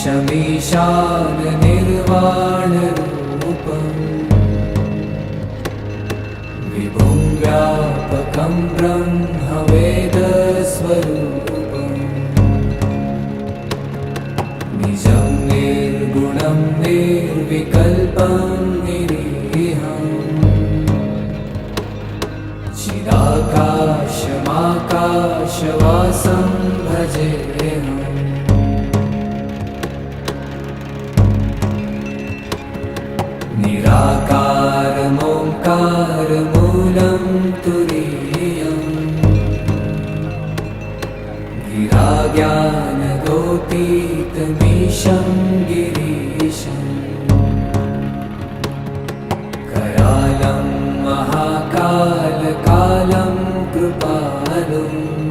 नमामीशमीशान निर्वाणरूपम् विभुं व्यापकं ब्रह्मवेदस्वरूपम् निजं निर्गुणं निर्विकल्पं निरीहम् चिदाकाशमाकाशवासं भजेऽहम् निराकारमोङ्कारमूलं तुरीयम् गिराज्ञानगोतीतमीशं गिरीशम् करालं महाकालकालं कृपालुम्